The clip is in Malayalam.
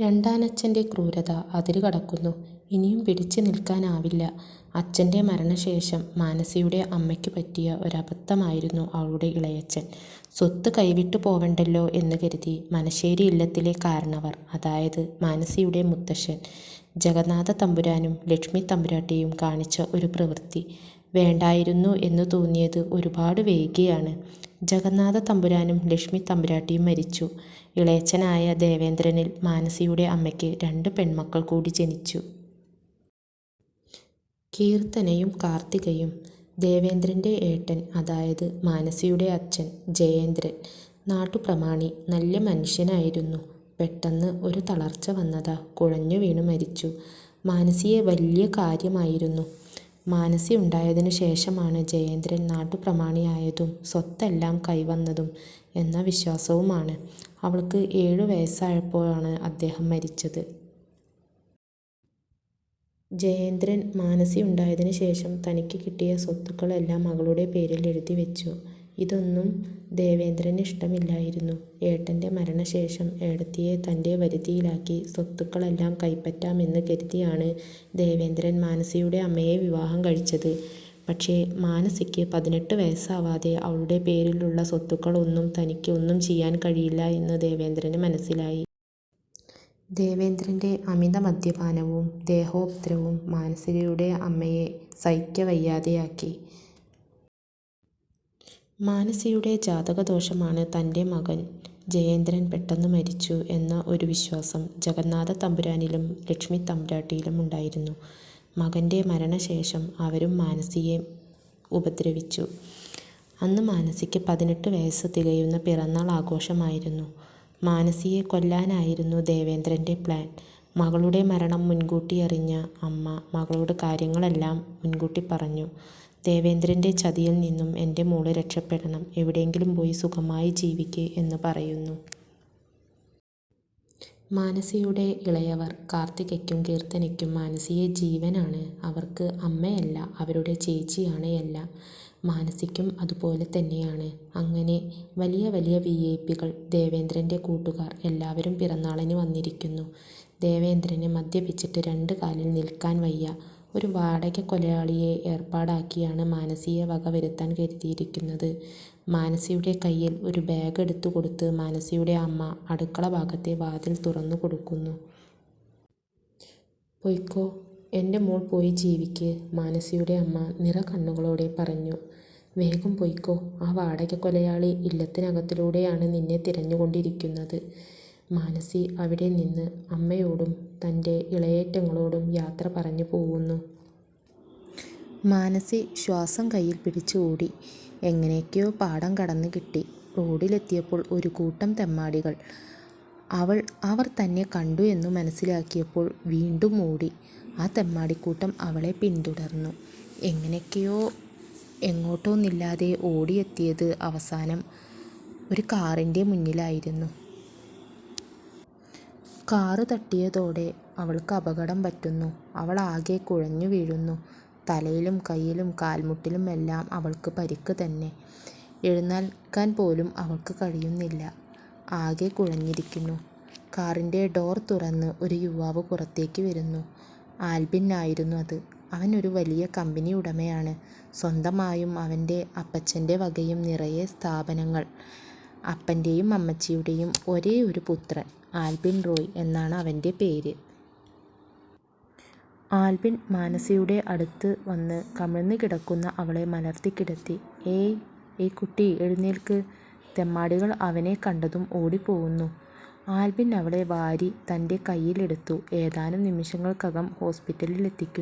രണ്ടാനച്ഛൻ്റെ ക്രൂരത അതിരുകടക്കുന്നു. ഇനിയും പിടിച്ചു നിൽക്കാനാവില്ല. അച്ഛൻ്റെ മരണശേഷം മാനസിയുടെ അമ്മയ്ക്ക് പറ്റിയ ഒരബദ്ധമായിരുന്നു അവളുടെ ഇളയച്ഛൻ. സ്വത്ത് കൈവിട്ടു പോവണ്ടല്ലോ എന്ന് കരുതി മനശ്ശേരി ഇല്ലത്തിലെ കാരണവർ, അതായത് മാനസിയുടെ മുത്തശ്ശൻ ജഗന്നാഥ തമ്പുരാനും ലക്ഷ്മി തമ്പുരാട്ടിയും കാണിച്ച ഒരു പ്രവൃത്തി വേണ്ടായിരുന്നു എന്ന് തോന്നിയത് ഒരുപാട് വൈകിയാണ്. ജഗന്നാഥ തമ്പുരാനും ലക്ഷ്മി തമ്പുരാട്ടിയും മരിച്ചു. ഇളയച്ഛനായ ദേവേന്ദ്രനിൽ മാനസിയുടെ അമ്മയ്ക്ക് 2 പെൺമക്കൾ കൂടി ജനിച്ചു. കീർത്തനയും കാർത്തികയും. ദേവേന്ദ്രൻ്റെ ഏട്ടൻ, അതായത് മാനസിയുടെ അച്ഛൻ ജയേന്ദ്രൻ നാട്ടുപ്രമാണി, നല്ല മനുഷ്യനായിരുന്നു. പെട്ടെന്ന് ഒരു തളർച്ച വന്നതാ, കുഴഞ്ഞു വീണ് മരിച്ചു. മാനസിയെ വലിയ കാര്യമായിരുന്നു. മാനസി ഉണ്ടായതിനു ശേഷമാണ് ജയേന്ദ്രൻ നാട്ടുപ്രമാണിയായതും സ്വത്തെല്ലാം കൈവന്നതും എന്ന വിശ്വാസവുമാണ്. അവൾക്ക് 7 വയസ്സായപ്പോഴാണ് അദ്ദേഹം മരിച്ചത്. ജയേന്ദ്രൻ മാനസി ഉണ്ടായതിനു ശേഷം തനിക്ക് കിട്ടിയ സ്വത്തുക്കളെല്ലാം മകളുടെ പേരിൽ എഴുതി വെച്ചു. ഇതൊന്നും ദേവേന്ദ്രന് ഇഷ്ടമില്ലായിരുന്നു. ഏട്ടൻ്റെ മരണശേഷം ഏടത്തിയെ തൻ്റെ വരുതിയിലാക്കി സ്വത്തുക്കളെല്ലാം കൈപ്പറ്റാമെന്ന് കരുതിയാണ് ദേവേന്ദ്രൻ മാനസിയുടെ അമ്മയെ വിവാഹം കഴിച്ചത്. പക്ഷേ മാനസിക്ക് 18 വയസ്സാവാതെ അവളുടെ പേരിലുള്ള സ്വത്തുക്കളൊന്നും തനിക്ക് ഒന്നും ചെയ്യാൻ കഴിയില്ല എന്ന് ദേവേന്ദ്രന് മനസ്സിലായി. ദേവേന്ദ്രൻ്റെ അമിത മദ്യപാനവും ദേഹോപദ്രവവും മാനസികയുടെ അമ്മയെ സഹിക്കവയ്യാതെയാക്കി. മാനസിയുടെ ജാതകദോഷമാണ് തൻ്റെ മകൻ ജയേന്ദ്രൻ പെട്ടെന്ന് മരിച്ചു എന്ന ഒരു വിശ്വാസം ജഗന്നാഥ തമ്പുരാനിലും ലക്ഷ്മി തമ്പുരാട്ടിയിലും ഉണ്ടായിരുന്നു. മകൻ്റെ മരണശേഷം അവരും മാനസിയെ ഉപദ്രവിച്ചു. അന്ന് മാനസിക്ക് 18 വയസ്സ് തികയുന്ന പിറന്നാൾ ആഘോഷമായിരുന്നു. മാനസിയെ കൊല്ലാനായിരുന്നു ദേവേന്ദ്രൻ്റെ പ്ലാൻ. മകളുടെ മരണം മുൻകൂട്ടി അറിഞ്ഞ അമ്മ മകളോട് കാര്യങ്ങളെല്ലാം മുൻകൂട്ടി പറഞ്ഞു. ദേവേന്ദ്രൻ്റെ ചതിയിൽ നിന്നും എൻ്റെ മോള് രക്ഷപ്പെടണം, എവിടെയെങ്കിലും പോയി സുഖമായി ജീവിക്ക് എന്ന് പറയുന്നു. മാനസിയുടെ ഇളയവർ കാർത്തികയ്ക്കും കീർത്തനയ്ക്കും മാനസിയെ ജീവനാണ്. അവർക്ക് അമ്മയല്ല, അവരുടെ ചേച്ചിയാണ് എല്ലാം. മാനസിക്കും അതുപോലെ തന്നെയാണ്. അങ്ങനെ വലിയ വലിയ വിഐപികൾ, ദേവേന്ദ്രൻ്റെ കൂട്ടുകാർ എല്ലാവരും പിറന്നാളിന് വന്നിരിക്കുന്നു. ദേവേന്ദ്രന് മദ്യപിച്ചിട്ട് 2 കാലിൽ നിൽക്കാൻ വയ്യ. ഒരു വാടക കൊലയാളിയെ ഏർപ്പാടാക്കിയാണ് മാനസിയെ വകവരുത്താൻ കരുതിയിരിക്കുന്നത്. മാനസിയുടെ കയ്യിൽ ഒരു ബാഗ് എടുത്തു കൊടുത്ത് മാനസിയുടെ അമ്മ അടുക്കള ഭാഗത്തെ വാതിൽ തുറന്നു കൊടുക്കുന്നു. "പൊയ്ക്കോ, എൻ്റെ മോൾ പോയി ജീവിക്ക്," മാനസിയുടെ അമ്മ നിറകണ്ണുകളോടെ പറഞ്ഞു. "വേഗം പൊയ്ക്കോ, ആ വാടക കൊലയാളി ഇല്ലത്തിനകത്തിലൂടെയാണ് നിന്നെ തിരഞ്ഞുകൊണ്ടിരിക്കുന്നത്." മാനസി അവിടെ നിന്ന് അമ്മയോടും തൻ്റെ ഇളയേറ്റങ്ങളോടും യാത്ര പറഞ്ഞു പോകുന്നു. മാനസി ശ്വാസം കയ്യിൽ പിടിച്ച് ഓടി. എങ്ങനെയൊക്കെയോ പാടം കടന്ന് കിട്ടി. റോഡിലെത്തിയപ്പോൾ ഒരു കൂട്ടം തെമ്മാടികൾ. അവർ തന്നെ കണ്ടു എന്ന് മനസ്സിലാക്കിയപ്പോൾ വീണ്ടും ഓടി. ആ തെമ്മാടിക്കൂട്ടം അവളെ പിന്തുടർന്നു. എങ്ങനെയൊക്കെയോ എങ്ങോട്ടോന്നില്ലാതെ ഓടിയെത്തിയത് അവസാനം ഒരു കാറിൻ്റെ മുന്നിലായിരുന്നു. കാറ് തട്ടിയതോടെ അവൾക്ക് അപകടം പറ്റുന്നു. അവൾ ആകെ കുഴഞ്ഞു വീഴുന്നു. തലയിലും കയ്യിലും കാൽമുട്ടിലും എല്ലാം അവൾക്ക് പരിക്ക് തന്നെ. എഴുന്നേൽക്കാൻ പോലും അവൾക്ക് കഴിയുന്നില്ല. ആകെ കുഴഞ്ഞിരിക്കുന്നു. കാറിൻ്റെ ഡോർ തുറന്ന് ഒരു യുവാവ് പുറത്തേക്ക് വരുന്നു. ആൽബിൻ ആയിരുന്നു അത്. അവൻ ഒരു വലിയ കമ്പനി ഉടമയാണ്. സ്വന്തമായും അവൻ്റെ അപ്പച്ചൻ്റെ വകയും നിറയെ സ്ഥാപനങ്ങൾ. അപ്പൻ്റെയും അമ്മച്ചിയുടെയും ഒരേ ഒരു പുത്രൻ. ആൽബിൻ റോയ് എന്നാണ് അവൻ്റെ പേര്. ആൽബിൻ മാനസിയുടെ അടുത്ത് വന്ന് കമിഴ്ന്ന് കിടക്കുന്ന അവളെ മലർത്തിക്കിടത്തി. ഏയ് കുട്ടി, എഴുന്നേൽക്ക്." തെമ്മാടികൾ അവനെ കണ്ടതും ഓടിപ്പോകുന്നു. ആൽബിൻ അവളെ വാരി തൻ്റെ കയ്യിലെടുത്തു ഏതാനും നിമിഷങ്ങൾക്കകം ഹോസ്പിറ്റലിൽ എത്തിക്കുന്നു.